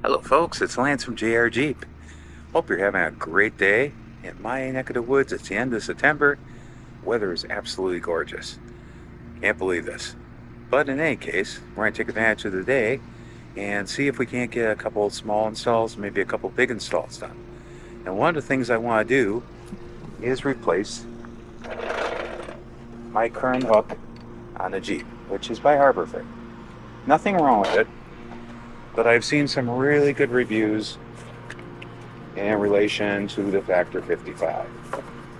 Hello folks, it's Lance from JR Jeep. Hope you're having a great day. In my neck of the woods, it's the end of September. Weather is absolutely gorgeous. Can't believe this. But in any case, we're going to take advantage of the day and see if we can't get a couple small installs, maybe a couple big installs done. And one of the things I want to do is replace my current hook on the Jeep, which is by Harbor Freight. Nothing wrong with it, but I've seen some really good reviews in relation to the Factor 55.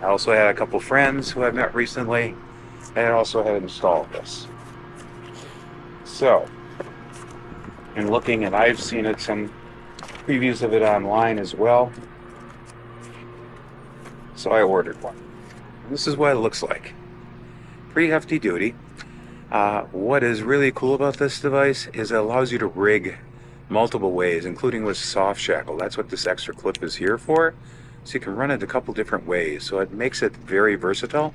I also had a couple friends who I've met recently that also had installed this. So, in looking, and I've seen it, some previews of it online as well. So I ordered one. This is what it looks like. Pretty hefty duty. What is really cool about this device is it allows you to rig multiple ways, including with soft shackle. That's what this extra clip is here for. So you can run it a couple different ways. So it makes it very versatile.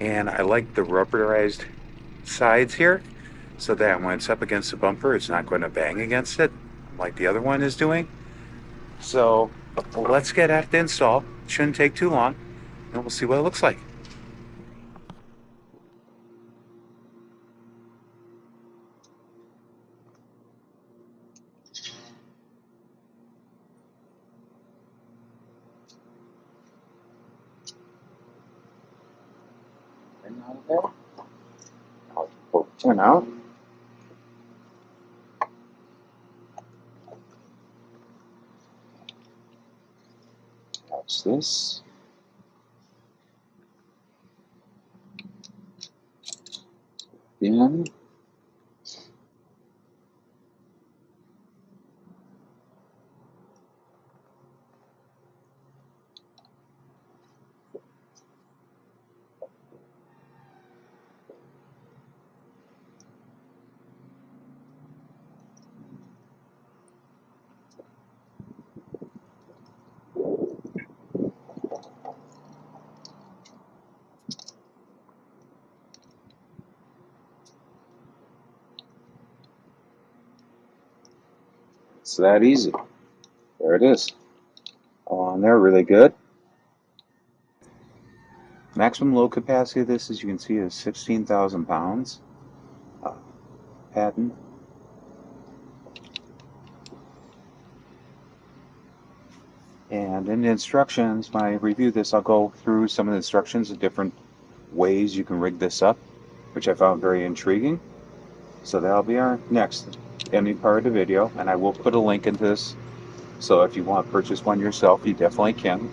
And I like the rubberized sides here, so that when it's up against the bumper, it's not going to bang against it like the other one is doing. So let's get at the install. Shouldn't take too long, and we'll see what it looks like. And out of there, I'll pull the tin out. Touch this. Then it's that easy. There it is. On there, really good. Maximum load capacity of this, as you can see, is 16,000 pounds. Patent. And in the instructions, when I review this, I'll go through some of the instructions of different ways you can rig this up, which I found very intriguing. So that'll be our next ending part of the video, and I will put a link into this. So if you want to purchase one yourself, you definitely can.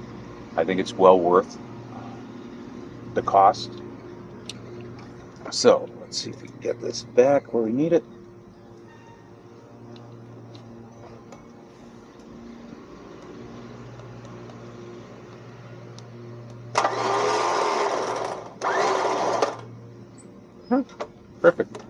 I think it's well worth the cost. So let's see if we can get this back where we need it. Perfect.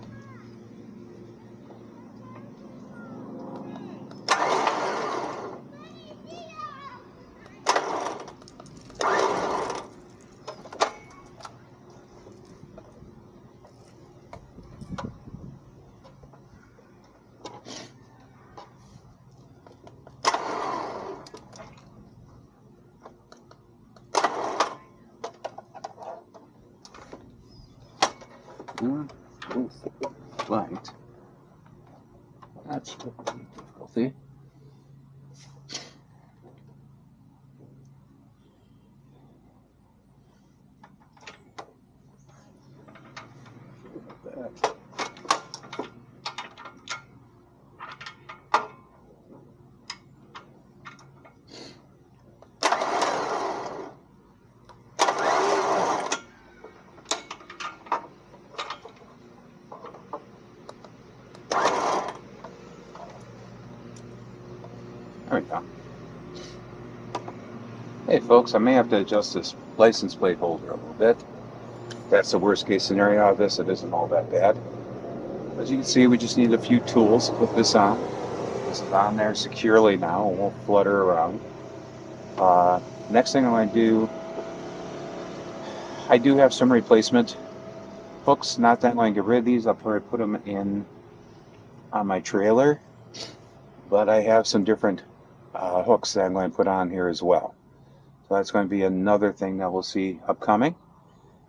Light. That's difficulty. There we go. Hey folks, I may have to adjust this license plate holder a little bit. That's the worst case scenario of this. It isn't all that bad. As you can see, we just need a few tools to put this on. This is on there securely now. It won't flutter around. Next thing I'm going to do, I do have some replacement hooks. Not that I'm going to get rid of these. I'll probably put them in on my trailer. but I have some different hooks that I'm going to put on here as well. So that's going to be another thing that we'll see upcoming.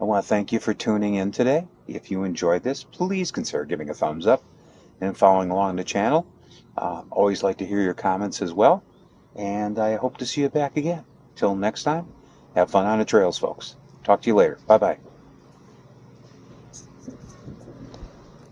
I want to thank you for tuning in today. If you enjoyed this, please consider giving a thumbs up and following along the channel. Always like to hear your comments as well. And I hope to see you back again. Till next time, have fun on the trails, folks. Talk to you later. Bye-bye.